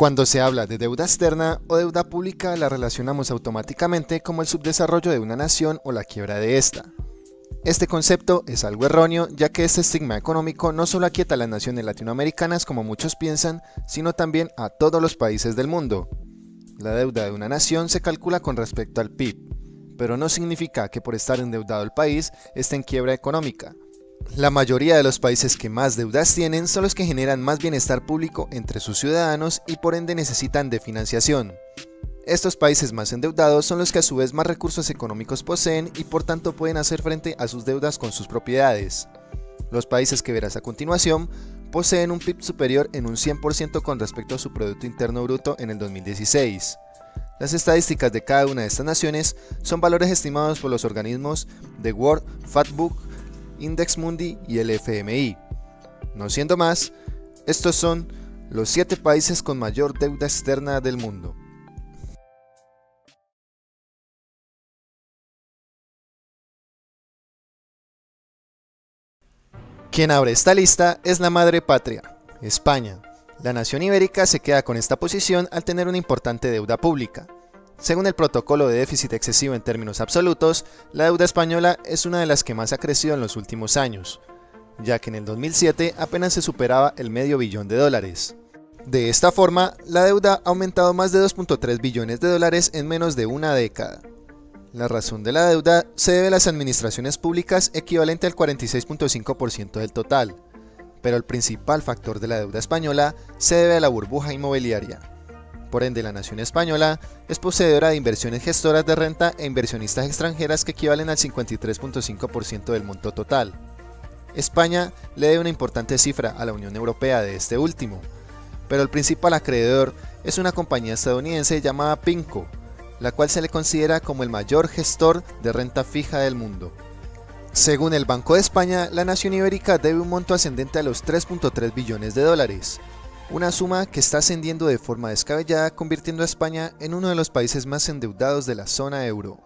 Cuando se habla de deuda externa o deuda pública, la relacionamos automáticamente como el subdesarrollo de una nación o la quiebra de esta. Este concepto es algo erróneo, ya que este estigma económico no solo aquieta a las naciones latinoamericanas como muchos piensan, sino también a todos los países del mundo. La deuda de una nación se calcula con respecto al PIB, pero no significa que por estar endeudado el país esté en quiebra económica. La mayoría de los países que más deudas tienen son los que generan más bienestar público entre sus ciudadanos y por ende necesitan de financiación. Estos países más endeudados son los que a su vez más recursos económicos poseen y por tanto pueden hacer frente a sus deudas con sus propiedades. Los países que verás a continuación poseen un PIB superior en un 100% con respecto a su Producto Interno Bruto en el 2016. Las estadísticas de cada una de estas naciones son valores estimados por los organismos de World Factbook, Index Mundi y el FMI. No siendo más, estos son los 7 países con mayor deuda externa del mundo. Quien abre esta lista es la madre patria, España. La nación ibérica se queda con esta posición al tener una importante deuda pública. Según el protocolo de déficit excesivo en términos absolutos, la deuda española es una de las que más ha crecido en los últimos años, ya que en el 2007 apenas se superaba el $500 millones. De esta forma, la deuda ha aumentado más de 2.3 billones de dólares en menos de una década. La razón de la deuda se debe a las administraciones públicas equivalente al 46.5% del total, pero el principal factor de la deuda española se debe a la burbuja inmobiliaria. Por ende, la nación española es poseedora de inversiones gestoras de renta e inversionistas extranjeras que equivalen al 53.5% del monto total. España le debe una importante cifra a la Unión Europea de este último, pero el principal acreedor es una compañía estadounidense llamada PIMCO, la cual se le considera como el mayor gestor de renta fija del mundo. Según el Banco de España, la nación ibérica debe un monto ascendente a los 3.3 billones de dólares, una suma que está ascendiendo de forma descabellada, convirtiendo a España en uno de los países más endeudados de la zona euro.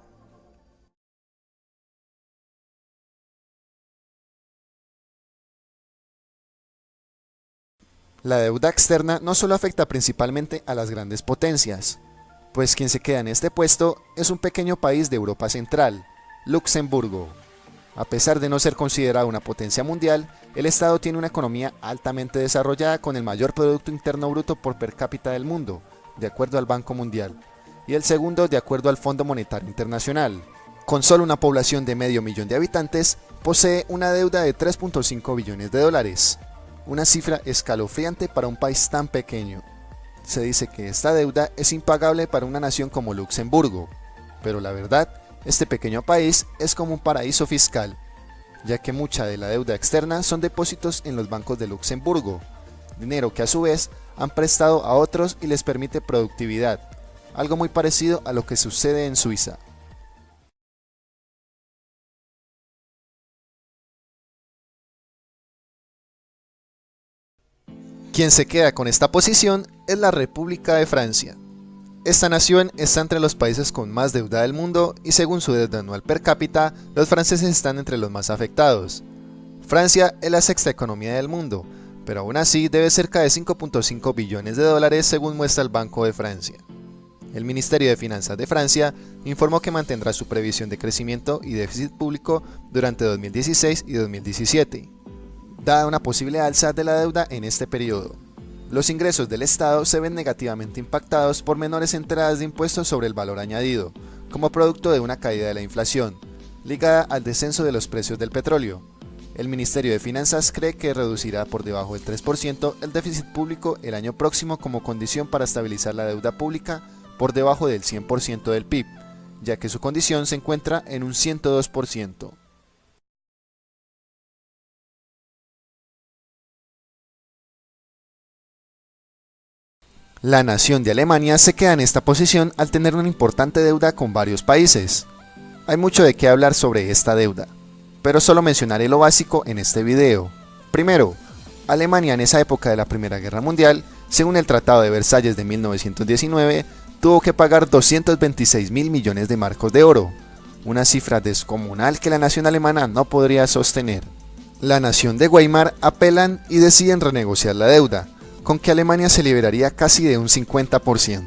La deuda externa no solo afecta principalmente a las grandes potencias, pues quien se queda en este puesto es un pequeño país de Europa Central, Luxemburgo. A pesar de no ser considerado una potencia mundial, el Estado tiene una economía altamente desarrollada con el mayor Producto Interno Bruto por per cápita del mundo, de acuerdo al Banco Mundial, y el segundo de acuerdo al Fondo Monetario Internacional. Con solo una población de 500.000 de habitantes, posee una deuda de 3.5 billones de dólares, una cifra escalofriante para un país tan pequeño. Se dice que esta deuda es impagable para una nación como Luxemburgo, pero la verdad, este pequeño país es como un paraíso fiscal, ya que mucha de la deuda externa son depósitos en los bancos de Luxemburgo, dinero que a su vez han prestado a otros y les permite productividad, algo muy parecido a lo que sucede en Suiza. Quien se queda con esta posición es la República de Francia. Esta nación está entre los países con más deuda del mundo y según su deuda anual per cápita, los franceses están entre los más afectados. Francia es la sexta economía del mundo, pero aún así debe cerca de 5.5 billones de dólares según muestra el Banco de Francia. El Ministerio de Finanzas de Francia informó que mantendrá su previsión de crecimiento y déficit público durante 2016 y 2017, dada una posible alza de la deuda en este periodo. Los ingresos del Estado se ven negativamente impactados por menores entradas de impuestos sobre el valor añadido, como producto de una caída de la inflación, ligada al descenso de los precios del petróleo. El Ministerio de Finanzas cree que reducirá por debajo del 3% el déficit público el año próximo como condición para estabilizar la deuda pública por debajo del 100% del PIB, ya que su condición se encuentra en un 102%. La nación de Alemania se queda en esta posición al tener una importante deuda con varios países. Hay mucho de qué hablar sobre esta deuda, pero solo mencionaré lo básico en este video. Primero, Alemania en esa época de la Primera Guerra Mundial, según el Tratado de Versalles de 1919, tuvo que pagar 226.000 millones de marcos de oro, una cifra descomunal que la nación alemana no podría sostener. La nación de Weimar apelan y deciden renegociar la deuda, con que Alemania se liberaría casi de un 50%.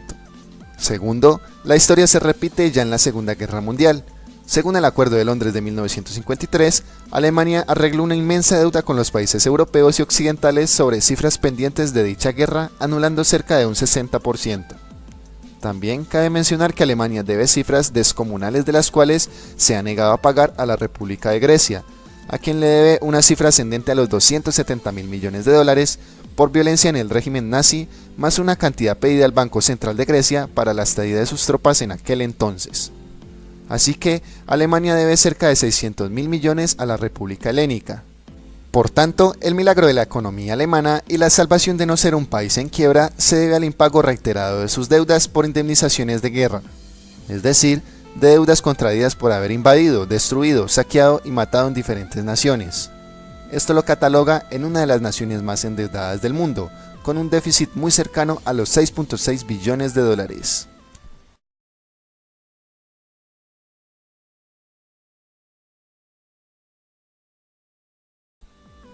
Segundo, la historia se repite ya en la Segunda Guerra Mundial. Según el Acuerdo de Londres de 1953, Alemania arregló una inmensa deuda con los países europeos y occidentales sobre cifras pendientes de dicha guerra, anulando cerca de un 60%. También cabe mencionar que Alemania debe cifras descomunales, de las cuales se ha negado a pagar a la República de Grecia, a quien le debe una cifra ascendente a los 270.000 millones de dólares por violencia en el régimen nazi, más una cantidad pedida al Banco Central de Grecia para la estadía de sus tropas en aquel entonces. Así que Alemania debe cerca de 600.000 millones a la República Helénica. Por tanto, el milagro de la economía alemana y la salvación de no ser un país en quiebra se debe al impago reiterado de sus deudas por indemnizaciones de guerra, es decir, de deudas contraídas por haber invadido, destruido, saqueado y matado en diferentes naciones. Esto lo cataloga en una de las naciones más endeudadas del mundo, con un déficit muy cercano a los 6.6 billones de dólares.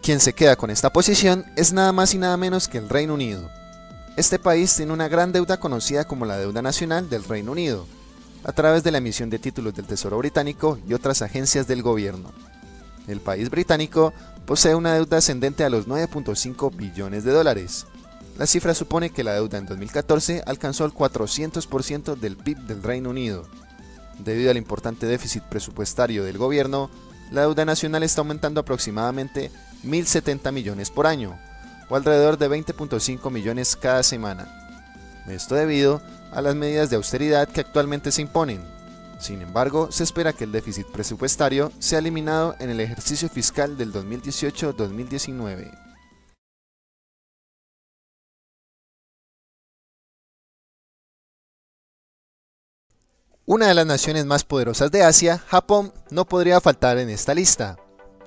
Quien se queda con esta posición es nada más y nada menos que el Reino Unido. Este país tiene una gran deuda conocida como la deuda nacional del Reino Unido, a través de la emisión de títulos del Tesoro británico y otras agencias del gobierno. El país británico posee una deuda ascendente a los 9.5 billones de dólares. La cifra supone que la deuda en 2014 alcanzó el 400% del PIB del Reino Unido. Debido al importante déficit presupuestario del gobierno, la deuda nacional está aumentando aproximadamente 1.070 millones por año, o alrededor de 20.5 millones cada semana. Esto debido a las medidas de austeridad que actualmente se imponen. Sin embargo, se espera que el déficit presupuestario sea eliminado en el ejercicio fiscal del 2018-2019. Una de las naciones más poderosas de Asia, Japón, no podría faltar en esta lista.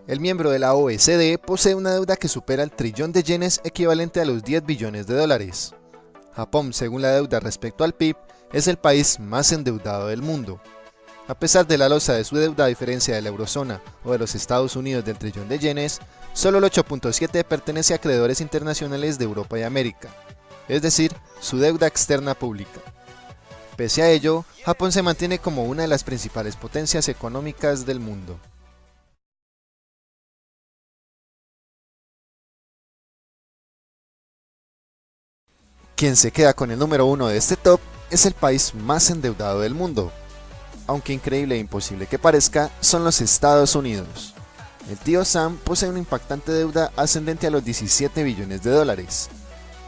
El miembro de la OECD posee una deuda que supera el trillón de yenes, equivalente a los 10 billones de dólares. Japón, según la deuda respecto al PIB, es el país más endeudado del mundo. A pesar de la losa de su deuda, a diferencia de la eurozona o de los Estados Unidos del trillón de yenes, solo el 8.7 pertenece a acreedores internacionales de Europa y América, es decir, su deuda externa pública. Pese a ello, Japón se mantiene como una de las principales potencias económicas del mundo. Quien se queda con el número 1 de este top es el país más endeudado del mundo. Aunque increíble e imposible que parezca, son los Estados Unidos. El tío Sam posee una impactante deuda ascendente a los 17 billones de dólares.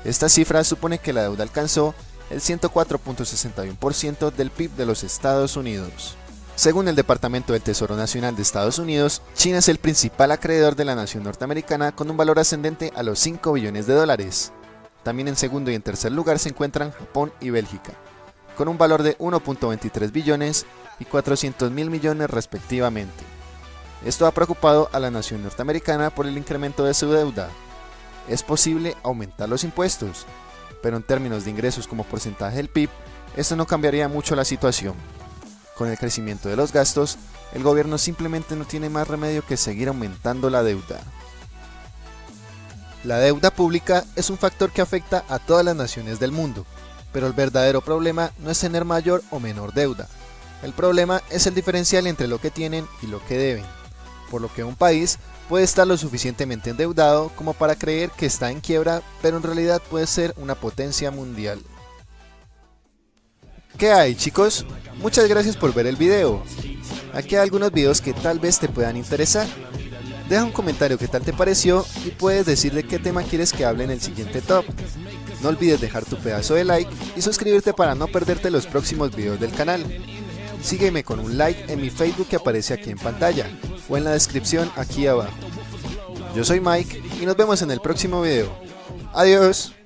Esta cifra supone que la deuda alcanzó el 104.61% del PIB de los Estados Unidos. Según el Departamento del Tesoro Nacional de Estados Unidos, China es el principal acreedor de la nación norteamericana con un valor ascendente a los 5 billones de dólares. También en segundo y en tercer lugar se encuentran Japón y Bélgica, con un valor de 1.23 billones y 400.000 millones respectivamente. Esto ha preocupado a la nación norteamericana por el incremento de su deuda. Es posible aumentar los impuestos, pero en términos de ingresos como porcentaje del PIB, esto no cambiaría mucho la situación. Con el crecimiento de los gastos, el gobierno simplemente no tiene más remedio que seguir aumentando la deuda. La deuda pública es un factor que afecta a todas las naciones del mundo, pero el verdadero problema no es tener mayor o menor deuda. El problema es el diferencial entre lo que tienen y lo que deben, por lo que un país puede estar lo suficientemente endeudado como para creer que está en quiebra, pero en realidad puede ser una potencia mundial. ¿Qué hay, chicos? Muchas gracias por ver el video. Aquí hay algunos videos que tal vez te puedan interesar. Deja un comentario qué tal te pareció y puedes decir de qué tema quieres que hable en el siguiente top. No olvides dejar tu pedazo de like y suscribirte para no perderte los próximos videos del canal. Sígueme con un like en mi Facebook que aparece aquí en pantalla o en la descripción aquí abajo. Yo soy Mike y nos vemos en el próximo video. Adiós.